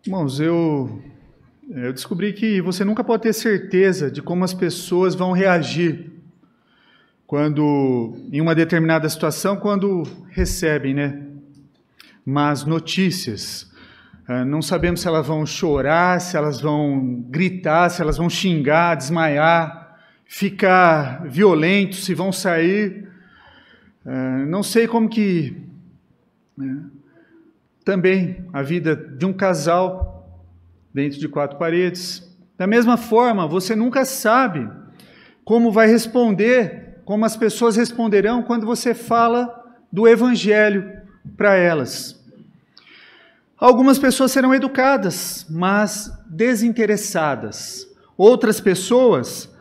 Irmãos, eu descobri que você nunca pode ter certeza de como as pessoas vão reagir quando, em uma determinada situação, quando recebem, más notícias. Não sabemos se elas vão chorar, se elas vão gritar, se elas vão xingar, desmaiar, ficar violentos, se vão sair. Não sei como que... Também a vida de um casal dentro de quatro paredes. Da mesma forma, você nunca sabe como vai responder, como as pessoas responderão quando você fala do Evangelho para elas. Algumas pessoas serão educadas, mas desinteressadas. Outras pessoas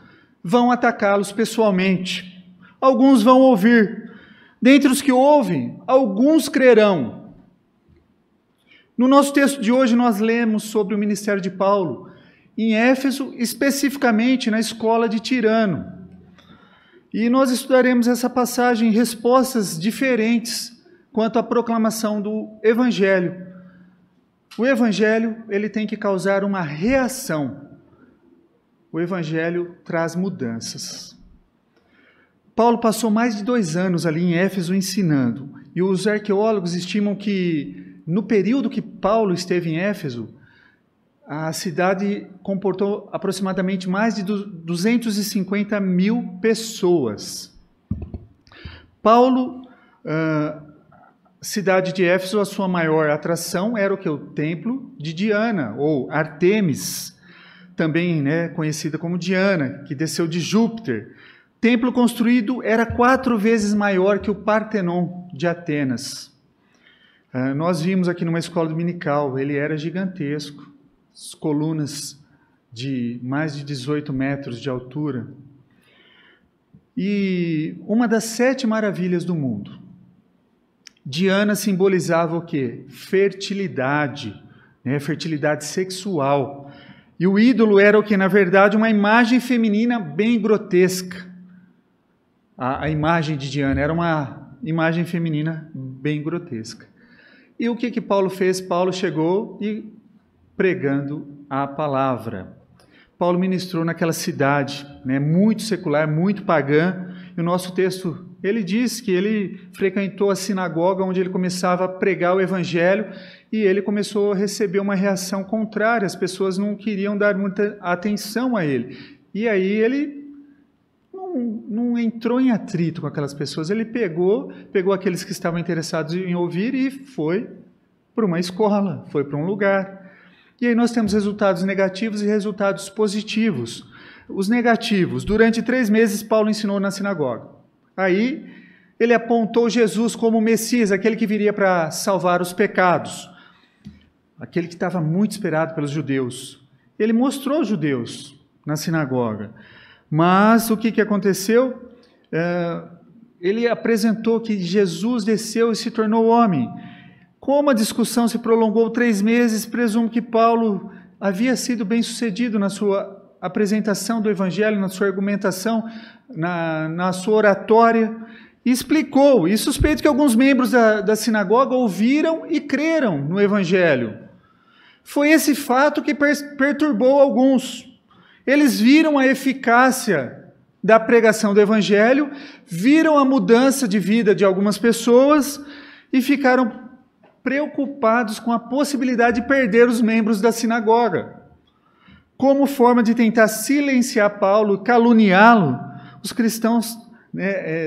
vão atacá-los pessoalmente. Alguns vão ouvir. Dentre os que ouvem, alguns crerão. No nosso texto de hoje, nós lemos sobre o ministério de Paulo, em Éfeso, especificamente na escola de Tirano. E nós estudaremos essa passagem em respostas diferentes quanto à proclamação do Evangelho. O Evangelho, ele tem que causar uma reação. O Evangelho traz mudanças. Paulo passou mais de 2 anos ali em Éfeso ensinando, e os arqueólogos estimam que no período que Paulo esteve em Éfeso, a cidade comportou aproximadamente mais de 250 mil pessoas. Paulo, cidade de Éfeso, a sua maior atração era o templo de Diana, ou Artemis, também conhecida como Diana, que desceu de Júpiter. Templo construído era 4 vezes maior que o Partenon de Atenas. Nós vimos aqui numa escola dominical, ele era gigantesco, as colunas de mais de 18 metros de altura. E uma das 7 maravilhas do mundo. Diana simbolizava o quê? Fertilidade, fertilidade sexual. E o ídolo era o quê? Na verdade, uma imagem feminina bem grotesca. A imagem de Diana era uma imagem feminina bem grotesca. E o que Paulo fez? Paulo chegou e pregando a palavra. Paulo ministrou naquela cidade, muito secular, muito pagã. E o nosso texto, ele diz que ele frequentou a sinagoga onde ele começava a pregar o evangelho e ele começou a receber uma reação contrária. As pessoas não queriam dar muita atenção a ele. E aí ele não entrou em atrito com aquelas pessoas, ele pegou aqueles que estavam interessados em ouvir e foi para uma escola, foi para um lugar. E aí nós temos resultados negativos e resultados positivos. Os negativos, durante 3 meses Paulo ensinou na sinagoga. Aí ele apontou Jesus como o Messias, aquele que viria para salvar os pecados, aquele que estava muito esperado pelos judeus. Ele mostrou os judeus na sinagoga. Mas o que aconteceu? Ele apresentou que Jesus desceu e se tornou homem. Como a discussão se prolongou 3 meses, presumo que Paulo havia sido bem sucedido na sua apresentação do Evangelho, na sua argumentação, na sua oratória, e explicou. E suspeito que alguns membros da sinagoga ouviram e creram no Evangelho. Foi esse fato que perturbou alguns. Eles viram a eficácia da pregação do Evangelho, viram a mudança de vida de algumas pessoas e ficaram preocupados com a possibilidade de perder os membros da sinagoga. Como forma de tentar silenciar Paulo, caluniá-lo, os cristãos,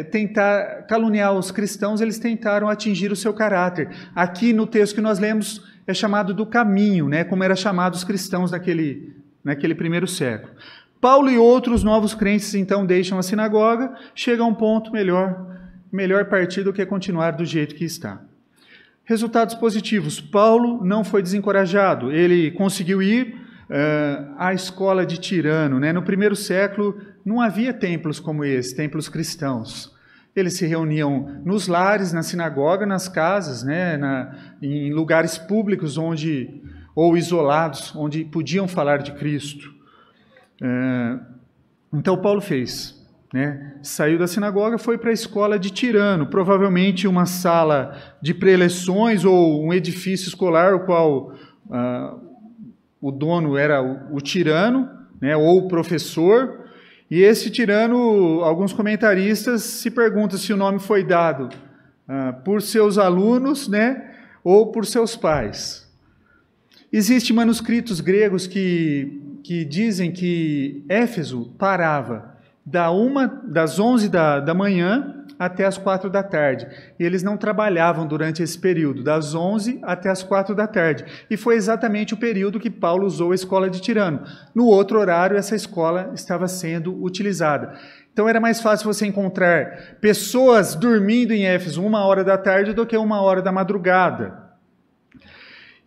tentar caluniar os cristãos, eles tentaram atingir o seu caráter. Aqui no texto que nós lemos é chamado do caminho, como era chamado os cristãos naquele primeiro século. Paulo e outros novos crentes, então, deixam a sinagoga, chega a um ponto melhor partir do que continuar do jeito que está. Resultados positivos. Paulo não foi desencorajado, ele conseguiu ir à escola de Tirano. No primeiro século não havia templos como esse, templos cristãos. Eles se reuniam nos lares, na sinagoga, nas casas, em lugares públicos ou isolados, onde podiam falar de Cristo. Então Paulo fez, saiu da sinagoga, foi para a escola de Tirano, provavelmente uma sala de preleções ou um edifício escolar, o qual o dono era o tirano, né, ou o professor, e esse tirano, alguns comentaristas se perguntam se o nome foi dado por seus alunos, né, ou por seus pais. Existem manuscritos gregos que dizem que Éfeso parava das 11 da manhã até as 4 da tarde. E eles não trabalhavam durante esse período, das 11 até as 4 da tarde. E foi exatamente o período que Paulo usou a escola de Tirano. No outro horário, essa escola estava sendo utilizada. Então era mais fácil você encontrar pessoas dormindo em Éfeso 1h da tarde do que 1h da madrugada.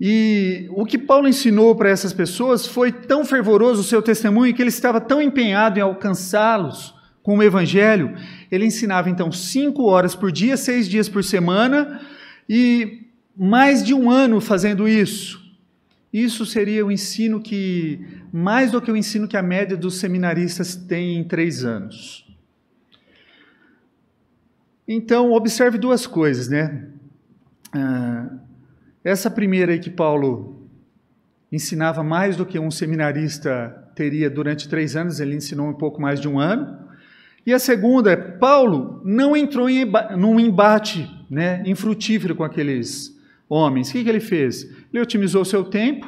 E o que Paulo ensinou para essas pessoas foi tão fervoroso o seu testemunho que ele estava tão empenhado em alcançá-los com o Evangelho. Ele ensinava então 5 horas por dia, 6 dias por semana, e mais de 1 ano fazendo isso. Isso seria o ensino mais do que o ensino que a média dos seminaristas tem em 3 anos. Então, observe 2 coisas, né? Essa primeira aí que Paulo ensinava mais do que um seminarista teria durante 3 anos, ele ensinou um pouco mais de 1 ano. E a segunda é, Paulo não entrou num embate, né, infrutífero com aqueles homens. O que ele fez? Ele otimizou o seu tempo,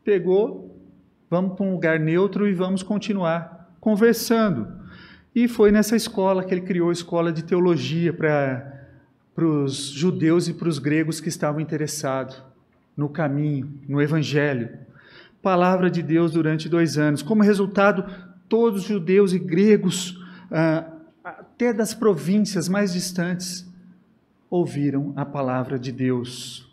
pegou, vamos para um lugar neutro e vamos continuar conversando. E foi nessa escola que ele criou a escola de teologia para os judeus e para os gregos que estavam interessados no caminho, no Evangelho. Palavra de Deus durante 2 anos. Como resultado, todos os judeus e gregos, até das províncias mais distantes, ouviram a palavra de Deus.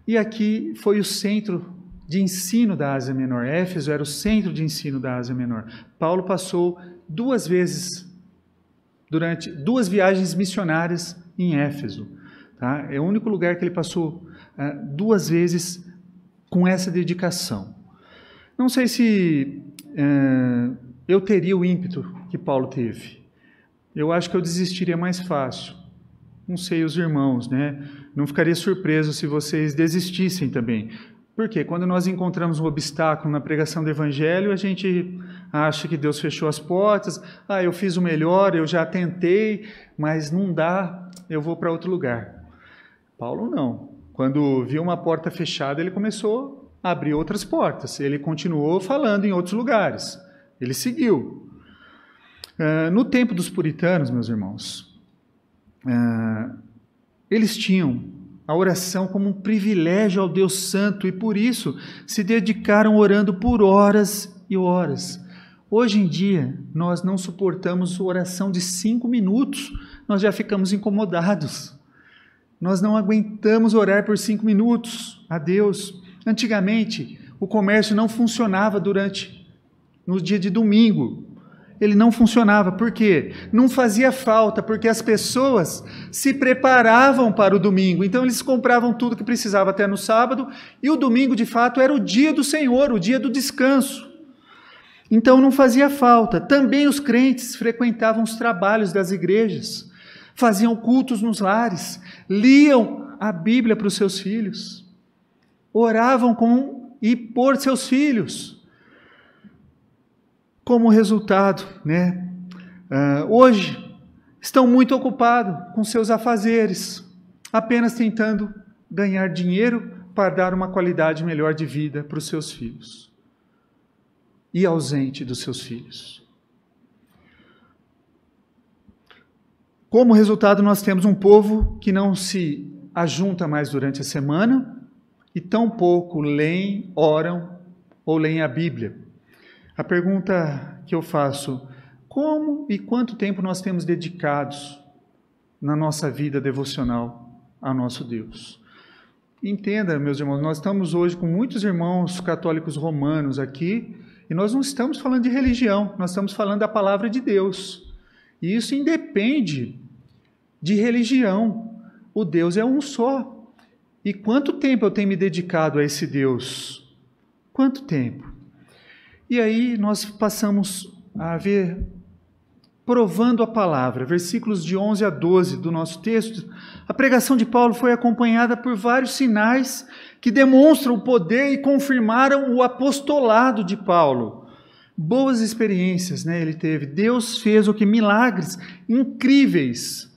E aqui foi o centro de ensino da Ásia Menor. Éfeso era o centro de ensino da Ásia Menor. Paulo passou 2 vezes, durante 2 viagens missionárias em Éfeso. Tá? É o único lugar que ele passou 2 vezes com essa dedicação. Não sei se eu teria o ímpeto que Paulo teve. Eu acho que eu desistiria mais fácil. Não sei os irmãos, né? Não ficaria surpreso se vocês desistissem também. Porque quando nós encontramos um obstáculo na pregação do Evangelho, a gente acha que Deus fechou as portas. Eu fiz o melhor, eu já tentei, mas não dá, eu vou para outro lugar. Paulo não. Quando viu uma porta fechada, ele começou a abrir outras portas. Ele continuou falando em outros lugares. Ele seguiu. No tempo dos puritanos, meus irmãos, eles tinham a oração como um privilégio ao Deus Santo e por isso se dedicaram orando por horas e horas. Hoje em dia, nós não suportamos oração de 5 minutos, nós já ficamos incomodados. Nós não aguentamos orar por 5 minutos a Deus. Antigamente, o comércio não funcionava no dia de domingo. Ele não funcionava. Por quê? Não fazia falta, porque as pessoas se preparavam para o domingo. Então, eles compravam tudo que precisava até no sábado, e o domingo, de fato, era o dia do Senhor, o dia do descanso. Então, não fazia falta. Também os crentes frequentavam os trabalhos das igrejas, faziam cultos nos lares, liam a Bíblia para os seus filhos, oravam com e por seus filhos. Como resultado, né? Hoje estão muito ocupados com seus afazeres, apenas tentando ganhar dinheiro para dar uma qualidade melhor de vida para os seus filhos. E ausente dos seus filhos. Como resultado, nós temos um povo que não se ajunta mais durante a semana e tampouco leem, oram ou leem a Bíblia. A pergunta que eu faço, como e quanto tempo nós temos dedicados na nossa vida devocional ao nosso Deus? Entenda, meus irmãos, nós estamos hoje com muitos irmãos católicos romanos aqui, e nós não estamos falando de religião, nós estamos falando da palavra de Deus. E isso independe de religião. O Deus é um só. E quanto tempo eu tenho me dedicado a esse Deus? Quanto tempo? E aí nós passamos a ver provando a palavra. Versículos de 11 a 12 do nosso texto. A pregação de Paulo foi acompanhada por vários sinais que demonstram o poder e confirmaram o apostolado de Paulo. Boas experiências, né, ele teve. Deus fez o que? Milagres incríveis,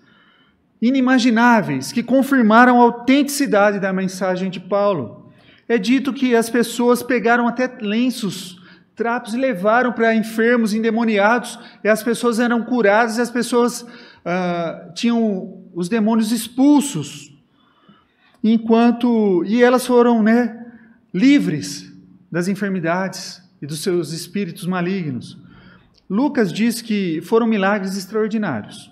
inimagináveis, que confirmaram a autenticidade da mensagem de Paulo. É dito que as pessoas pegaram até lenços, trapos e levaram para enfermos, endemoniados, e as pessoas eram curadas, e as pessoas tinham os demônios expulsos. E elas foram, né, livres das enfermidades e dos seus espíritos malignos. Lucas diz que foram milagres extraordinários.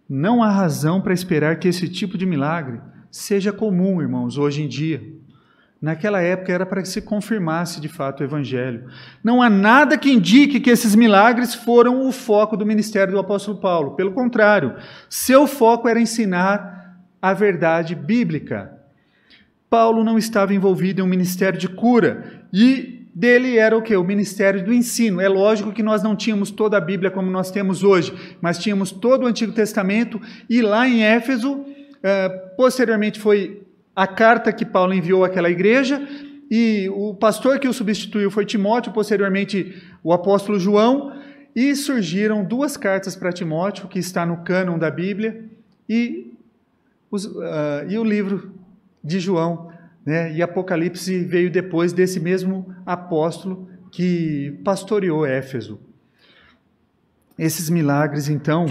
Não há razão para esperar que esse tipo de milagre seja comum, irmãos, hoje em dia. Naquela época era para que se confirmasse de fato o Evangelho. Não há nada que indique que esses milagres foram o foco do ministério do apóstolo Paulo. Pelo contrário, seu foco era ensinar a verdade bíblica. Paulo não estava envolvido em um ministério de cura, e dele era o quê? O ministério do ensino. É lógico que nós não tínhamos toda a Bíblia como nós temos hoje, mas tínhamos todo o Antigo Testamento, e lá em Éfeso, posteriormente foi a carta que Paulo enviou àquela igreja, e o pastor que o substituiu foi Timóteo, posteriormente o apóstolo João, e surgiram 2 cartas para Timóteo, que está no cânon da Bíblia, e o livro de João, né? E Apocalipse veio depois desse mesmo apóstolo que pastoreou Éfeso. Esses milagres, então,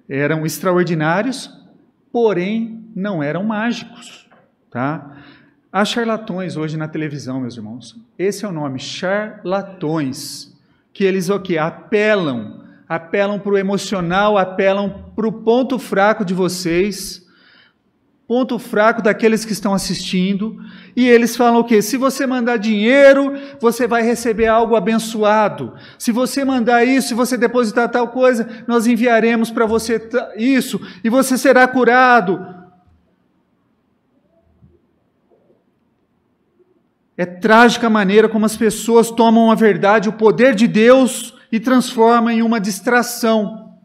eram extraordinários, porém não eram mágicos. Tá? Há charlatões hoje na televisão, meus irmãos. Esse é o nome, charlatões, que eles o quê? Apelam para o emocional, apelam para o ponto fraco de vocês, ponto fraco daqueles que estão assistindo, e eles falam o quê? Se você mandar dinheiro, você vai receber algo abençoado. Se você mandar isso, se você depositar tal coisa, nós enviaremos para você isso, e você será curado. É trágica a maneira como as pessoas tomam a verdade, o poder de Deus, e transformam em uma distração.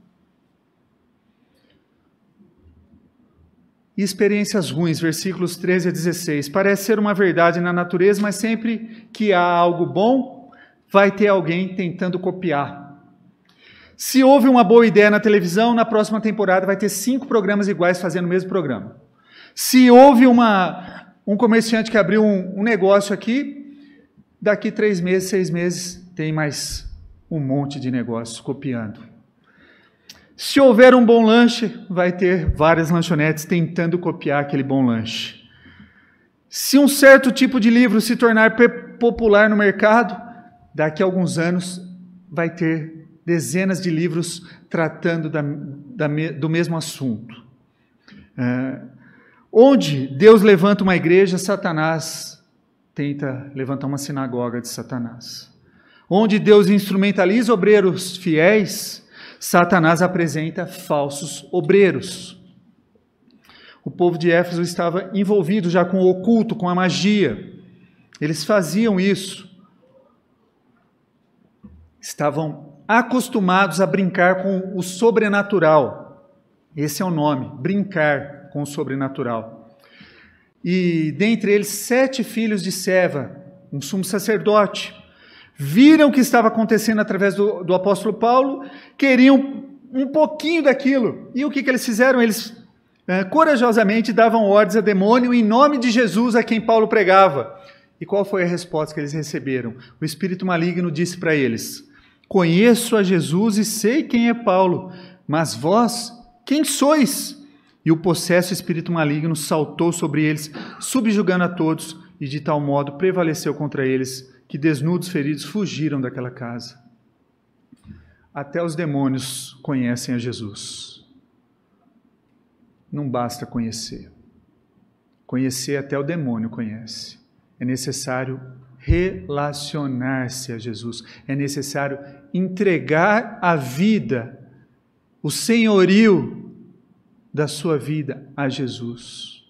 E experiências ruins, versículos 13 a 16. Parece ser uma verdade na natureza, mas sempre que há algo bom, vai ter alguém tentando copiar. Se houve uma boa ideia na televisão, na próxima temporada vai ter 5 programas iguais fazendo o mesmo programa. Se houve um comerciante que abriu um negócio aqui, daqui 3 meses, 6 meses, tem mais um monte de negócios copiando. Se houver um bom lanche, vai ter várias lanchonetes tentando copiar aquele bom lanche. Se um certo tipo de livro se tornar popular no mercado, daqui a alguns anos vai ter dezenas de livros tratando do mesmo assunto. Onde Deus levanta uma igreja, Satanás tenta levantar uma sinagoga de Satanás. Onde Deus instrumentaliza obreiros fiéis, Satanás apresenta falsos obreiros. O povo de Éfeso estava envolvido já com o oculto, com a magia. Eles faziam isso. Estavam acostumados a brincar com o sobrenatural. Esse é o nome, brincar com o sobrenatural. E dentre eles 7 filhos de Seva, um sumo sacerdote, viram o que estava acontecendo através do apóstolo Paulo, queriam um pouquinho daquilo. E o que eles fizeram? Eles corajosamente davam ordens a demônio em nome de Jesus a quem Paulo pregava. E qual foi a resposta que eles receberam? O espírito maligno disse para eles: conheço a Jesus e sei quem é Paulo, mas vós, quem sois? E o possesso espírito maligno saltou sobre eles, subjugando a todos, e de tal modo prevaleceu contra eles, que desnudos, feridos, fugiram daquela casa. Até os demônios conhecem a Jesus. Não basta conhecer. Conhecer até o demônio conhece. É necessário relacionar-se a Jesus. É necessário entregar a vida, o senhorio da sua vida a Jesus.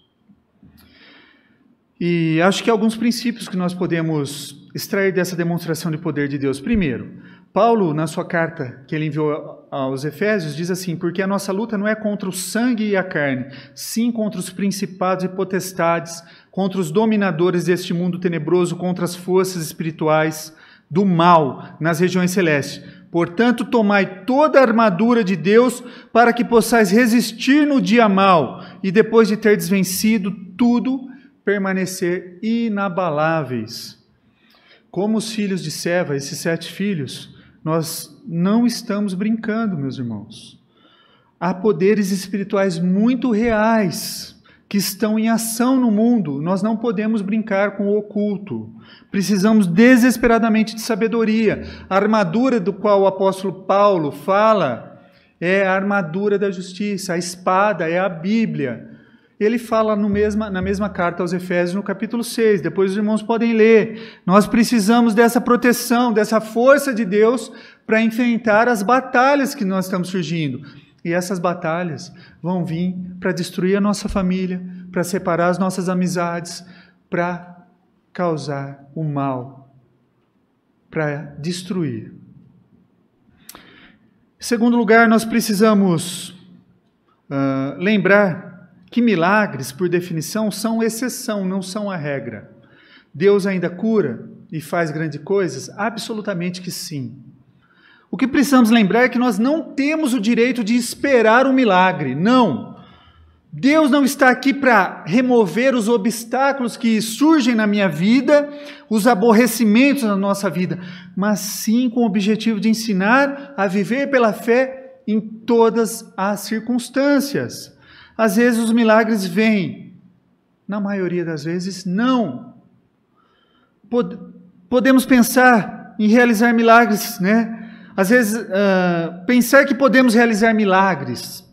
E acho que há alguns princípios que nós podemos extrair dessa demonstração de poder de Deus. Primeiro, Paulo, na sua carta que ele enviou aos Efésios, diz assim: porque a nossa luta não é contra o sangue e a carne, sim contra os principados e potestades, contra os dominadores deste mundo tenebroso, contra as forças espirituais do mal nas regiões celestes. Portanto, tomai toda a armadura de Deus para que possais resistir no dia mau e depois de ter desvencido tudo, permanecer inabaláveis. Como os filhos de Seva, esses 7 filhos, nós não estamos brincando, meus irmãos. Há poderes espirituais muito reais que estão em ação no mundo. Nós não podemos brincar com o oculto. Precisamos desesperadamente de sabedoria. A armadura do qual o apóstolo Paulo fala é a armadura da justiça, a espada é a Bíblia. Ele fala na mesma carta aos Efésios, no capítulo 6, depois os irmãos podem ler. Nós precisamos dessa proteção, dessa força de Deus para enfrentar as batalhas que nós estamos surgindo. E essas batalhas vão vir para destruir a nossa família, para separar as nossas amizades, para causar o mal, para destruir. Em segundo lugar, nós precisamos lembrar que milagres, por definição, são exceção, não são a regra. Deus ainda cura e faz grandes coisas? Absolutamente que sim. O que precisamos lembrar é que nós não temos o direito de esperar um milagre, não. Deus não está aqui para remover os obstáculos que surgem na minha vida, os aborrecimentos na nossa vida, mas sim com o objetivo de ensinar a viver pela fé em todas as circunstâncias. Às vezes os milagres vêm, na maioria das vezes não. Podemos pensar em realizar milagres, né? Às vezes pensar que podemos realizar milagres,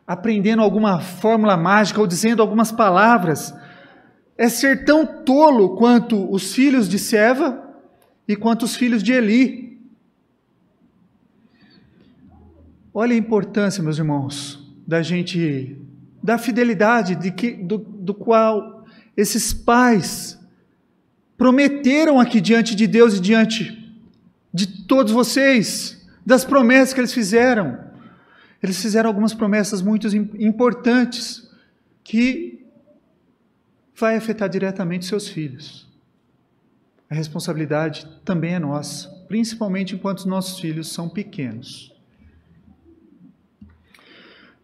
aprendendo alguma fórmula mágica ou dizendo algumas palavras, é ser tão tolo quanto os filhos de Seva e quanto os filhos de Eli. Olha a importância, meus irmãos, da fidelidade do qual esses pais prometeram aqui diante de Deus e diante de todos vocês, das promessas que eles fizeram. Eles fizeram algumas promessas muito importantes que vai afetar diretamente seus filhos. A responsabilidade também é nossa, principalmente enquanto os nossos filhos são pequenos.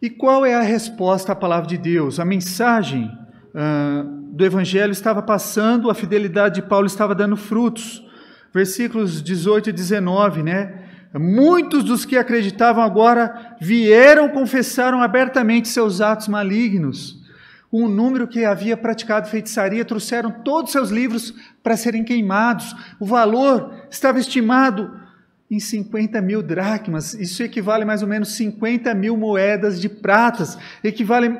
E qual é a resposta à palavra de Deus? A mensagem do Evangelho estava passando, a fidelidade de Paulo estava dando frutos. Versículos 18 e 19, né? Muitos dos que acreditavam agora vieram, confessaram abertamente seus atos malignos. Um número que havia praticado feitiçaria trouxeram todos os seus livros para serem queimados. O valor estava estimado em 50 mil dracmas, isso equivale mais ou menos 50 mil moedas de pratas, equivale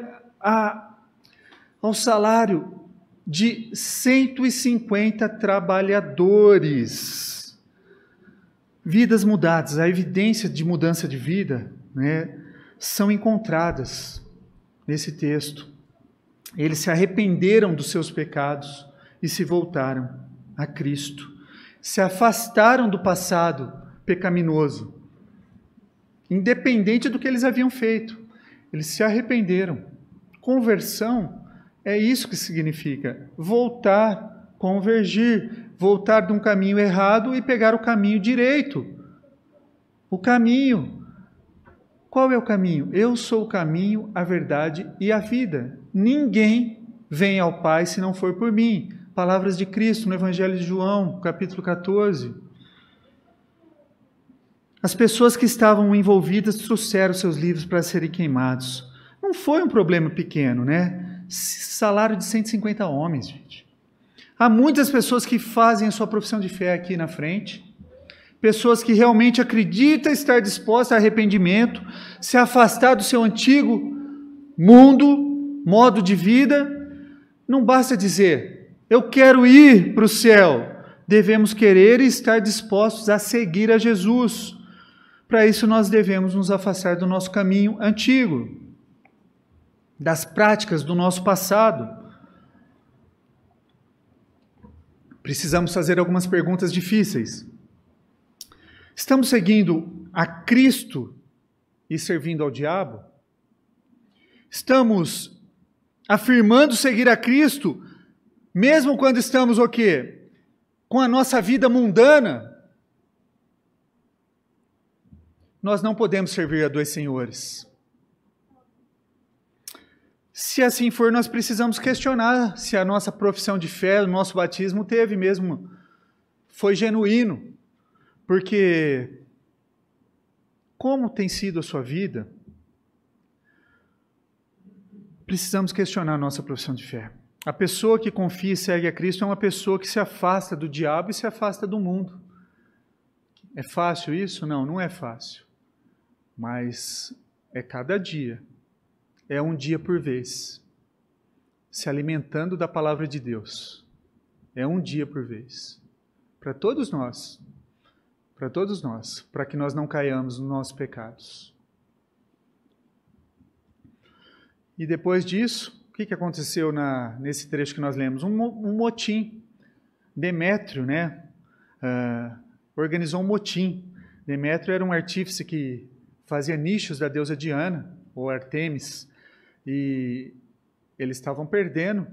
ao salário de 150 trabalhadores. Vidas mudadas, a evidência de mudança de vida, né, são encontradas nesse texto. Eles se arrependeram dos seus pecados e se voltaram a Cristo. Se afastaram do passado pecaminoso, independente do que eles haviam feito. Eles se arrependeram. Conversão é isso que significa voltar, convergir, voltar de um caminho errado e pegar o caminho direito. O caminho. Qual é o caminho? Eu sou o caminho, a verdade e a vida. Ninguém vem ao Pai se não for por mim. Palavras de Cristo no Evangelho de João, capítulo 14. As pessoas que estavam envolvidas trouxeram seus livros para serem queimados. Não foi um problema pequeno, né? Salário de 150 homens, gente. Há muitas pessoas que fazem a sua profissão de fé aqui na frente, pessoas que realmente acreditam estar dispostas a arrependimento, se afastar do seu antigo mundo, modo de vida. Não basta dizer, eu quero ir para o céu. Devemos querer e estar dispostos a seguir a Jesus. Para isso, nós devemos nos afastar do nosso caminho antigo, das práticas do nosso passado. Precisamos fazer algumas perguntas difíceis. Estamos seguindo a Cristo e servindo ao diabo? Estamos afirmando seguir a Cristo, mesmo quando estamos o quê? Com a nossa vida mundana? Nós não podemos servir a dois senhores. Se assim for, nós precisamos questionar se a nossa profissão de fé, o nosso batismo foi genuíno. Porque como tem sido a sua vida? Precisamos questionar a nossa profissão de fé. A pessoa que confia e segue a Cristo é uma pessoa que se afasta do diabo e se afasta do mundo. É fácil isso? Não, não é fácil. Mas é cada dia. É um dia por vez. Se alimentando da palavra de Deus. É um dia por vez. Para todos nós. Para todos nós. Para que nós não caiamos nos nossos pecados. E depois disso, o que aconteceu nesse trecho que nós lemos? Um motim. Demétrio, organizou um motim. Demétrio era um artífice que fazia nichos da deusa Diana, ou Artemis, e eles estavam perdendo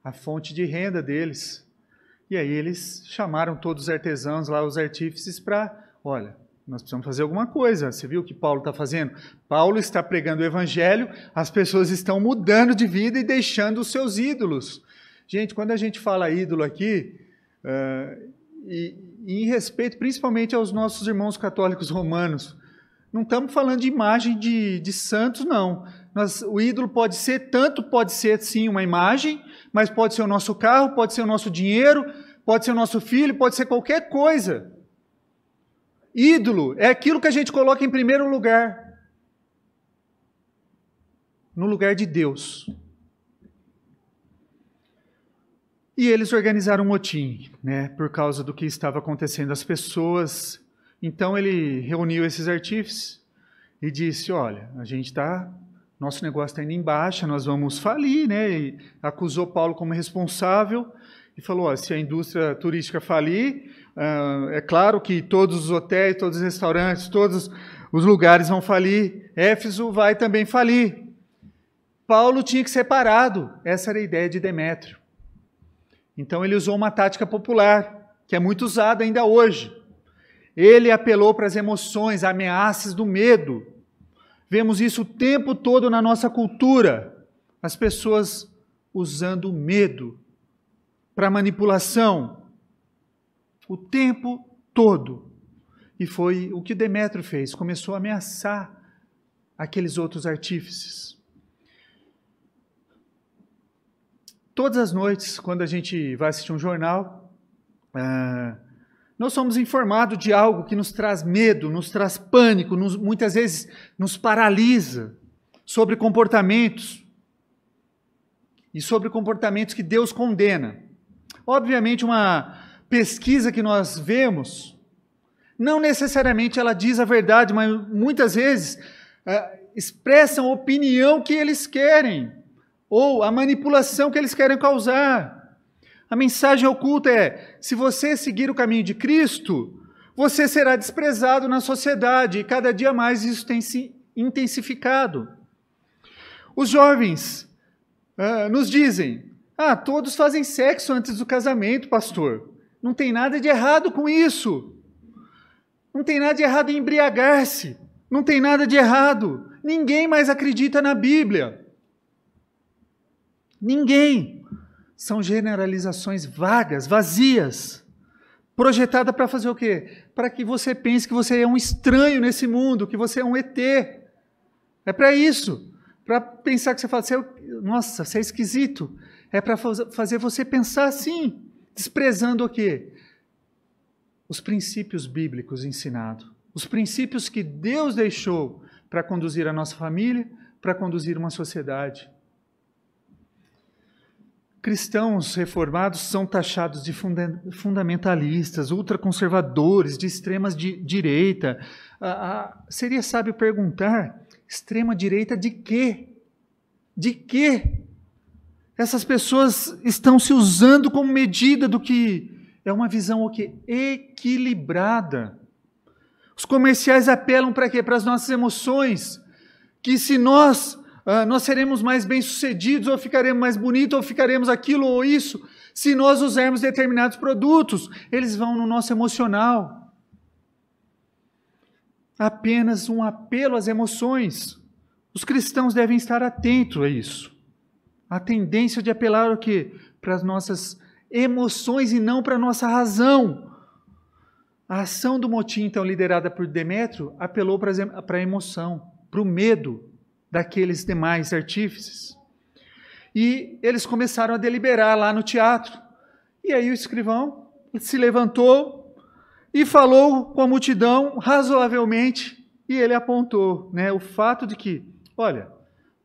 a fonte de renda deles. E aí eles chamaram todos os artesãos lá, os artífices, para, olha, nós precisamos fazer alguma coisa. Você viu o que Paulo está fazendo? Paulo está pregando o evangelho, as pessoas estão mudando de vida e deixando os seus ídolos. Gente, quando a gente fala ídolo aqui, e em respeito principalmente aos nossos irmãos católicos romanos, não estamos falando de imagem de santos, não. O ídolo pode ser sim uma imagem, mas pode ser o nosso carro, pode ser o nosso dinheiro, pode ser o nosso filho, pode ser qualquer coisa. Ídolo é aquilo que a gente coloca em primeiro lugar. No lugar de Deus. E eles organizaram um motim, por causa do que estava acontecendo. As pessoas... Então ele reuniu esses artífices e disse, olha, nosso negócio está indo em baixa, nós vamos falir, E acusou Paulo como responsável e falou, se a indústria turística falir, é claro que todos os hotéis, todos os restaurantes, todos os lugares vão falir, Éfeso vai também falir. Paulo tinha que ser parado, essa era a ideia de Demétrio. Então ele usou uma tática popular, que é muito usada ainda hoje. Ele apelou para as emoções, ameaças do medo. Vemos isso o tempo todo na nossa cultura. As pessoas usando o medo para manipulação. O tempo todo. E foi o que Demétrio fez. Começou a ameaçar aqueles outros artífices. Todas as noites, quando a gente vai assistir um jornal, nós somos informados de algo que nos traz medo, nos traz pânico, muitas vezes nos paralisa, sobre comportamentos, e sobre comportamentos que Deus condena. Obviamente, uma pesquisa que nós vemos, não necessariamente ela diz a verdade, mas muitas vezes expressam a opinião que eles querem, ou a manipulação que eles querem causar. A mensagem oculta é, se você seguir o caminho de Cristo, você será desprezado na sociedade, e cada dia mais isso tem se intensificado. Os jovens nos dizem, todos fazem sexo antes do casamento, pastor. Não tem nada de errado com isso. Não tem nada de errado em embriagar-se. Não tem nada de errado. Ninguém mais acredita na Bíblia. Ninguém. São generalizações vagas, vazias, projetada para fazer o quê? Para que você pense que você é um estranho nesse mundo, que você é um ET. É para isso. Para pensar que você fala, nossa, você é esquisito. É para fazer você pensar assim, desprezando o quê? Os princípios bíblicos ensinados. Os princípios que Deus deixou para conduzir a nossa família, para conduzir uma sociedade. Cristãos reformados são taxados de fundamentalistas, ultraconservadores, de extrema direita. Seria sábio perguntar, extrema direita de quê? De quê? Essas pessoas estão se usando como medida do que é uma visão o quê? Equilibrada. Os comerciais apelam para quê? Para as nossas emoções. Que se nós seremos mais bem-sucedidos, ou ficaremos mais bonitos, ou ficaremos aquilo ou isso, se nós usarmos determinados produtos. Eles vão no nosso emocional. Apenas um apelo às emoções. Os cristãos devem estar atentos a isso. A tendência de apelar o quê? Para as nossas emoções e não para a nossa razão. A ação do motim, então, liderada por Demétrio, apelou para a emoção, para o medo daqueles demais artífices. E eles começaram a deliberar lá no teatro. E aí o escrivão se levantou e falou com a multidão razoavelmente, e ele apontou, o fato de que, olha,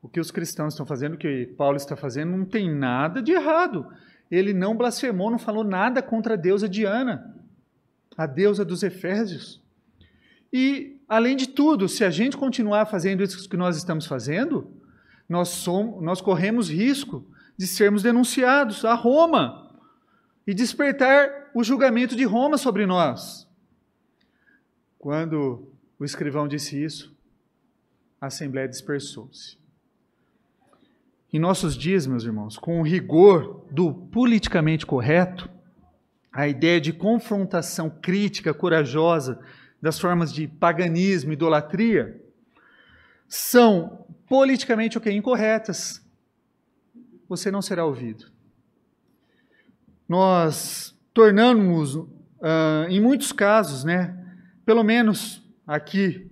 o que os cristãos estão fazendo, o que Paulo está fazendo, não tem nada de errado. Ele não blasfemou, não falou nada contra a deusa Diana, a deusa dos Efésios. E, além de tudo, se a gente continuar fazendo isso que nós estamos fazendo, nós corremos risco de sermos denunciados a Roma e despertar o julgamento de Roma sobre nós. Quando o escrivão disse isso, a Assembleia dispersou-se. Em nossos dias, meus irmãos, com o rigor do politicamente correto, a ideia de confrontação crítica, corajosa, das formas de paganismo, idolatria, são politicamente incorretas. Você não será ouvido. Nós tornamos, em muitos casos, pelo menos aqui,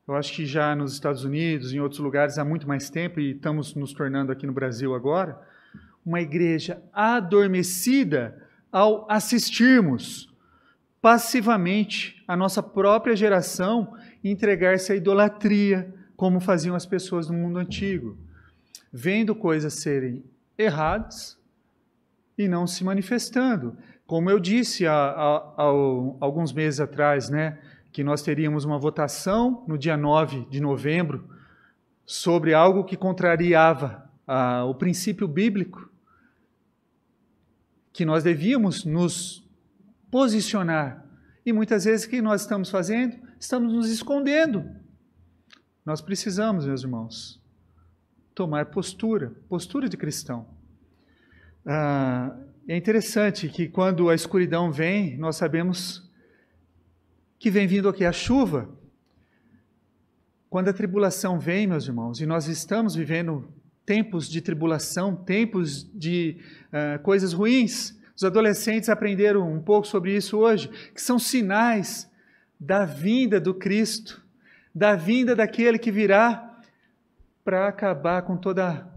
eu acho que já nos Estados Unidos, em outros lugares há muito mais tempo, e estamos nos tornando aqui no Brasil agora, uma igreja adormecida ao assistirmos passivamente a nossa própria geração entregar-se à idolatria, como faziam as pessoas no mundo antigo, vendo coisas serem erradas e não se manifestando. Como eu disse há alguns meses atrás, que nós teríamos uma votação no dia 9 de novembro sobre algo que contrariava o princípio bíblico, que nós devíamos nos posicionar. E muitas vezes o que nós estamos fazendo? Estamos nos escondendo. Nós precisamos, meus irmãos, tomar postura de cristão. É interessante que quando a escuridão vem, nós sabemos que vem vindo aqui a chuva. Quando a tribulação vem, meus irmãos, e nós estamos vivendo tempos de tribulação, tempos de coisas ruins. Os adolescentes aprenderam um pouco sobre isso hoje, que são sinais da vinda do Cristo, da vinda daquele que virá para acabar com toda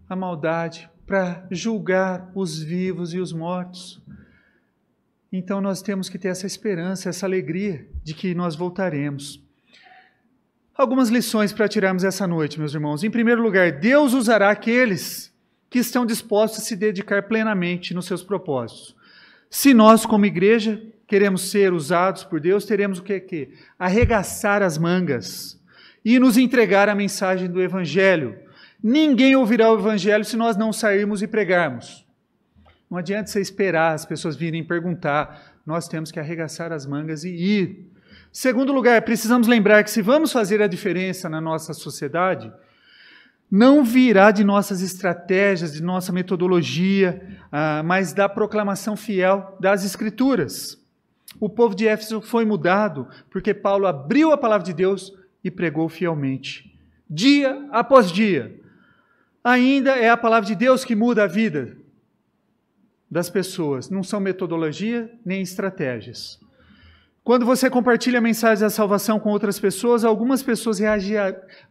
a maldade, para julgar os vivos e os mortos. Então nós temos que ter essa esperança, essa alegria de que nós voltaremos. Algumas lições para tirarmos essa noite, meus irmãos. Em primeiro lugar, Deus usará aqueles que estão dispostos a se dedicar plenamente nos seus propósitos. Se nós, como igreja, queremos ser usados por Deus, teremos o que? Arregaçar as mangas e nos entregar a mensagem do Evangelho. Ninguém ouvirá o Evangelho se nós não sairmos e pregarmos. Não adianta você esperar as pessoas virem perguntar. Nós temos que arregaçar as mangas e ir. Segundo lugar, precisamos lembrar que se vamos fazer a diferença na nossa sociedade, não virá de nossas estratégias, de nossa metodologia, mas da proclamação fiel das Escrituras. O povo de Éfeso foi mudado porque Paulo abriu a palavra de Deus e pregou fielmente, dia após dia. Ainda é a palavra de Deus que muda a vida das pessoas, não são metodologia nem estratégias. Quando você compartilha a mensagem da salvação com outras pessoas, algumas pessoas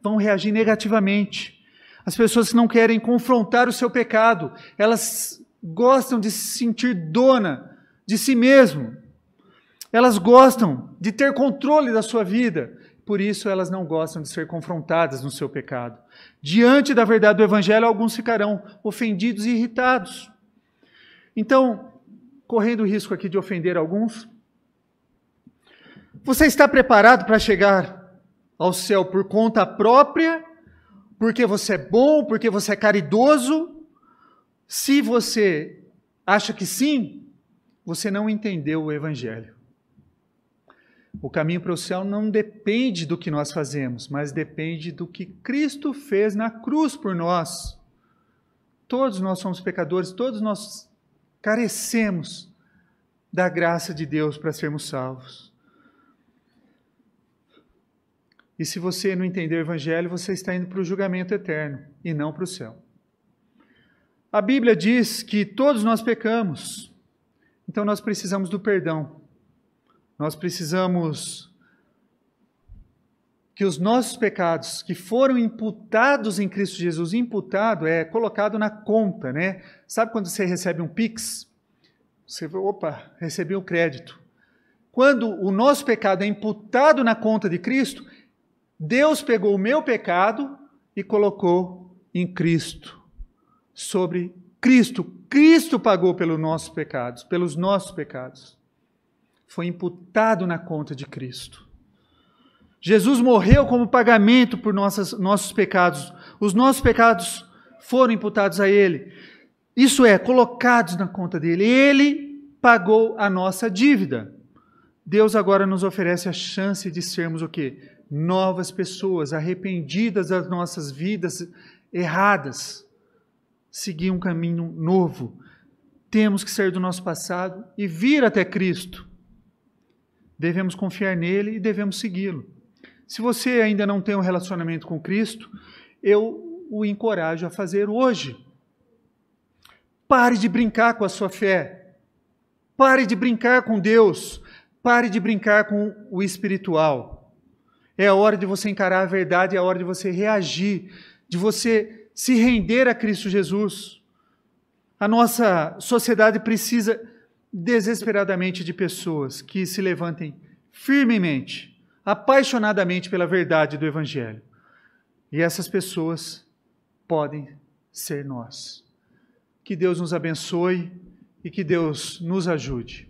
vão reagir negativamente. As pessoas que não querem confrontar o seu pecado, elas gostam de se sentir dona de si mesmo. Elas gostam de ter controle da sua vida. Por isso, elas não gostam de ser confrontadas no seu pecado. Diante da verdade do Evangelho, alguns ficarão ofendidos e irritados. Então, correndo o risco aqui de ofender alguns, você está preparado para chegar ao céu por conta própria, porque você é bom, porque você é caridoso? Se você acha que sim, você não entendeu o Evangelho. O caminho para o céu não depende do que nós fazemos, mas depende do que Cristo fez na cruz por nós. Todos nós somos pecadores, todos nós carecemos da graça de Deus para sermos salvos. E se você não entender o Evangelho, você está indo para o julgamento eterno e não para o céu. A Bíblia diz que todos nós pecamos, então nós precisamos do perdão. Nós precisamos que os nossos pecados, que foram imputados em Cristo Jesus, imputado é colocado na conta, né? Sabe quando você recebe um Pix? Você fala, opa, recebi um crédito. Quando o nosso pecado é imputado na conta de Cristo, Deus pegou o meu pecado e colocou em Cristo, sobre Cristo. Cristo pagou pelos nossos pecados. Foi imputado na conta de Cristo. Jesus morreu como pagamento por nossos pecados. Os nossos pecados foram imputados a Ele. Isso é, colocados na conta dele. Ele pagou a nossa dívida. Deus agora nos oferece a chance de sermos o quê? Novas pessoas, arrependidas das nossas vidas erradas. Seguir um caminho novo. Temos que sair do nosso passado e vir até Cristo. Devemos confiar nele e devemos segui-lo. Se você ainda não tem um relacionamento com Cristo, eu o encorajo a fazer hoje. Pare de brincar com a sua fé. Pare de brincar com Deus. Pare de brincar com o espiritual. É a hora de você encarar a verdade, é a hora de você reagir, de você se render a Cristo Jesus. A nossa sociedade precisa desesperadamente de pessoas que se levantem firmemente, apaixonadamente pela verdade do Evangelho. E essas pessoas podem ser nós. Que Deus nos abençoe e que Deus nos ajude.